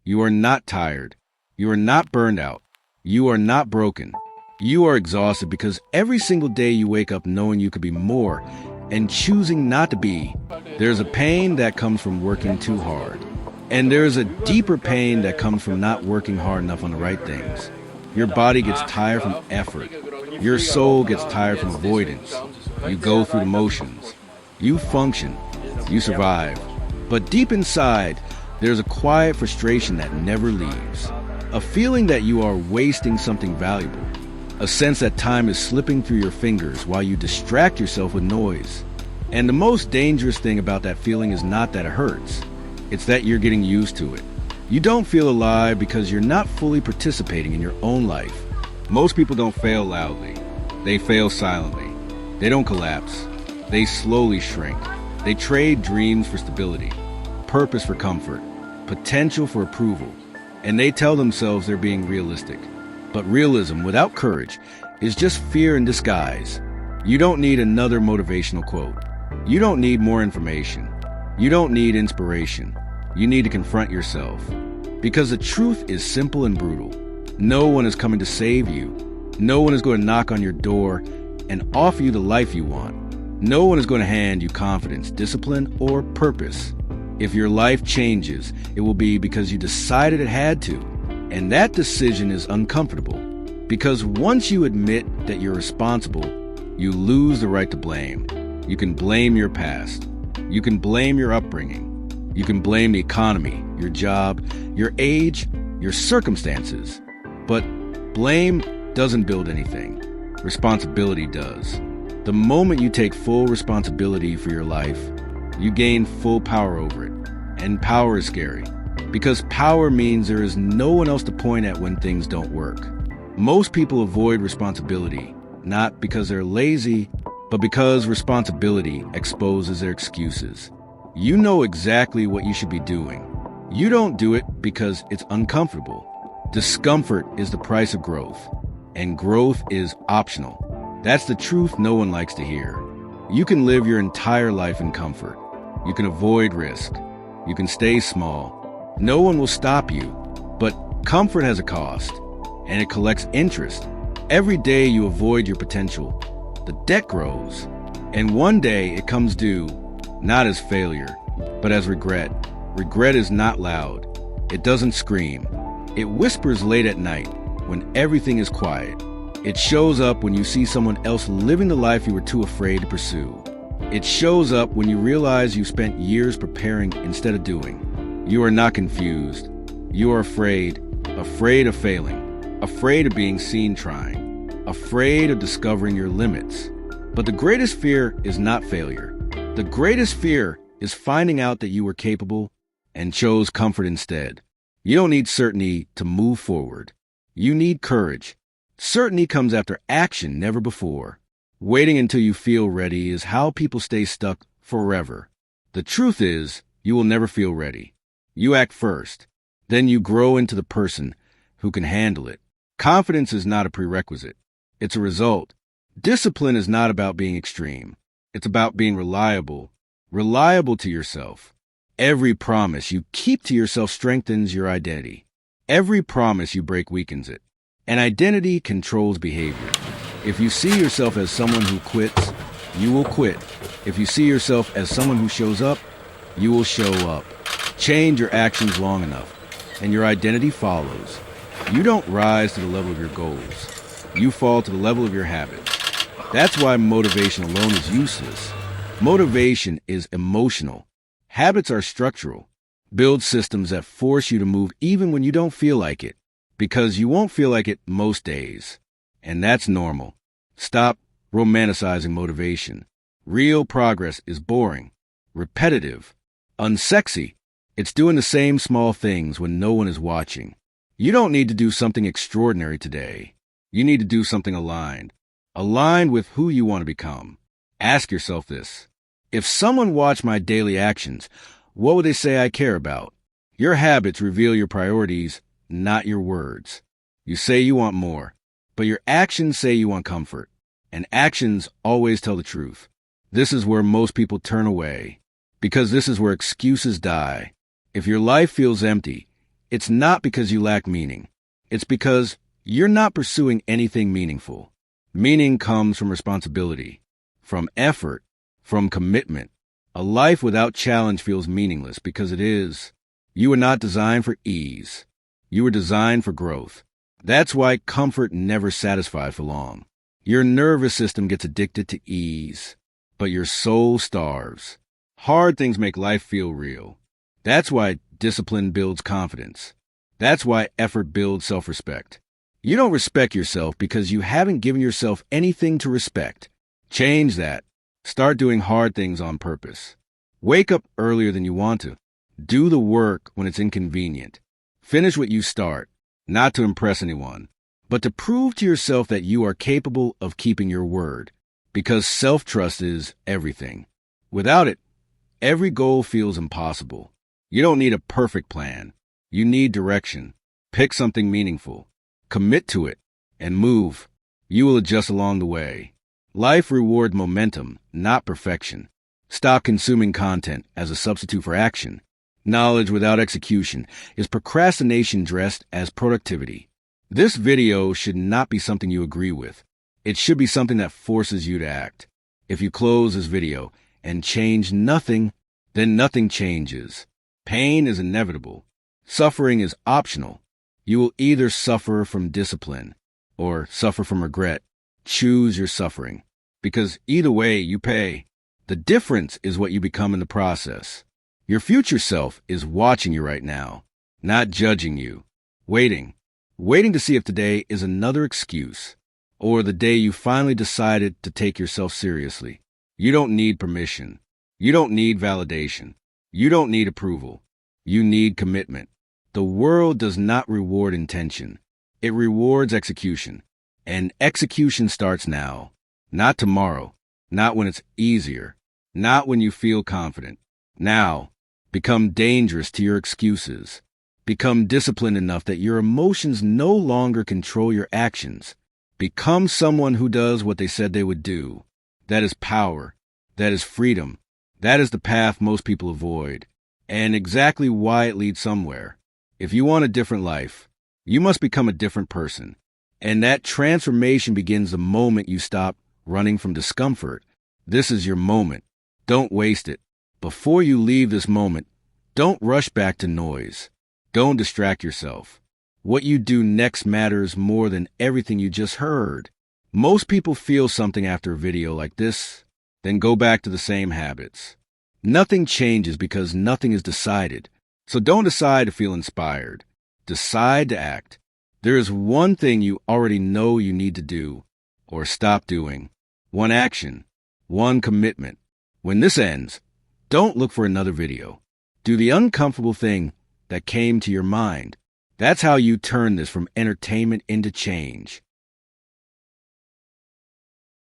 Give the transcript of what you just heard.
You are not tired. You are not burned out. You are not broken. You are exhausted because every single day you wake up knowing you could be more and choosing not to be. There's a pain that comes from working too hard. And there's a deeper pain that comes from not working hard enough on the right things. Your body gets tired from effort. Your soul gets tired from avoidance. You go through the motions. You function. You survive. But deep inside, there's a quiet frustration that never leaves. A feeling that you are wasting something valuable. A sense that time is slipping through your fingers while you distract yourself with noise. And the most dangerous thing about that feeling is not that it hurts. It's that you're getting used to it. You don't feel alive because you're not fully participating in your own life. Most people don't fail loudly. They fail silently. They don't collapse. They slowly shrink. They trade dreams for stability, purpose for comfort, potential for approval, and they tell themselves they're being realistic. But realism without courage is just fear in disguise. You don't need another motivational quote. You don't need more information. You don't need inspiration. You need to confront yourself. Because the truth is simple and brutal. No one is coming to save you. No one is going to knock on your door and offer you the life you want. No one is going to hand you confidence, discipline, or purpose. If your life changes, it will be because you decided it had to. And that decision is uncomfortable. Because once you admit that you're responsible, you lose the right to blame. You can blame your past. You can blame your upbringing. You can blame the economy, your job, your age, your circumstances. But blame doesn't build anything. Responsibility does. The moment you take full responsibility for your life, you gain full power over it. And power is scary. Because power means there is no one else to point at when things don't work. Most people avoid responsibility, not because they're lazy, but because responsibility exposes their excuses. You know exactly what you should be doing. You don't do it because it's uncomfortable. Discomfort is the price of growth, and growth is optional. That's the truth no one likes to hear. You can live your entire life in comfort. You can avoid risk. You can stay small. No one will stop you. But comfort has a cost, and it collects interest. Every day you avoid your potential, the debt grows, and one day it comes due, not as failure, but as regret. Regret is not loud. It doesn't scream. It whispers late at night when everything is quiet. It shows up when you see someone else living the life you were too afraid to pursue. It shows up when you realize you spent years preparing instead of doing. You are not confused. You are afraid of failing, afraid of being seen trying, afraid of discovering your limits. But the greatest fear is not failure. The greatest fear is finding out that you were capable and chose comfort instead. You don't need certainty to move forward. You need courage. Certainty comes after action, never before. Waiting until you feel ready is how people stay stuck forever. The truth is, you will never feel ready. You act first. Then you grow into the person who can handle it. Confidence is not a prerequisite. It's a result. Discipline is not about being extreme. It's about being reliable. Reliable to yourself. Every promise you keep to yourself strengthens your identity. Every promise you break weakens it. And identity controls behavior. If you see yourself as someone who quits, you will quit. If you see yourself as someone who shows up, you will show up. Change your actions long enough, and your identity follows. You don't rise to the level of your goals. You fall to the level of your habits. That's why motivation alone is useless. Motivation is emotional. Habits are structural. Build systems that force you to move even when you don't feel like it, because you won't feel like it most days. And that's normal. Stop romanticizing motivation. Real progress is boring, repetitive, unsexy. It's doing the same small things when no one is watching. You don't need to do something extraordinary today. You need to do something aligned. Aligned with who you want to become. Ask yourself this. If someone watched my daily actions, what would they say I care about? Your habits reveal your priorities, not your words. You say you want more, but your actions say you want comfort. And actions always tell the truth. This is where most people turn away, because this is where excuses die. If your life feels empty, It's not because you lack meaning. It's because you're not pursuing anything meaningful. Meaning comes from responsibility, from effort, from commitment. A life without challenge feels meaningless because it is. You were not designed for ease. You were designed for growth. That's why comfort never satisfies for long. Your nervous system gets addicted to ease, but your soul starves. Hard things make life feel real. That's why discipline builds confidence. That's why effort builds self-respect. You don't respect yourself because you haven't given yourself anything to respect. Change that. Start doing hard things on purpose. Wake up earlier than you want to. Do the work when it's inconvenient. Finish what you start, not to impress anyone, but to prove to yourself that you are capable of keeping your word, because self-trust is everything. Without it, every goal feels impossible. You don't need a perfect plan. You need direction. Pick something meaningful. Commit to it and move. You will adjust along the way. Life rewards momentum, not perfection. Stop consuming content as a substitute for action. Knowledge without execution is procrastination dressed as productivity. This video should not be something you agree with. It should be something that forces you to act. If you close this video and change nothing, then nothing changes. Pain is inevitable. Suffering is optional. You will either suffer from discipline or suffer from regret. Choose your suffering, because either way you pay. The difference is what you become in the process. Your future self is watching you right now, not judging you, waiting to see if today is another excuse, or the day you finally decided to take yourself seriously. You don't need permission. You don't need validation. You don't need approval. You need commitment. The world does not reward intention. It rewards execution. And execution starts now, not tomorrow, not when it's easier, not when you feel confident. Now, become dangerous to your excuses. Become disciplined enough that your emotions no longer control your actions. Become someone who does what they said they would do. That is power. That is freedom. That is the path most people avoid, and exactly why it leads somewhere. If you want a different life, you must become a different person. And that transformation begins the moment you stop running from discomfort. This is your moment. Don't waste it. Before you leave this moment, don't rush back to noise. Don't distract yourself. What you do next matters more than everything you just heard. Most people feel something after a video like this, then go back to the same habits. Nothing changes because nothing is decided. So don't decide to feel inspired. Decide to act. There is one thing you already know you need to do, or stop doing. One action. One commitment. When this ends, don't look for another video. Do the uncomfortable thing that came to your mind. That's how you turn this from entertainment into change.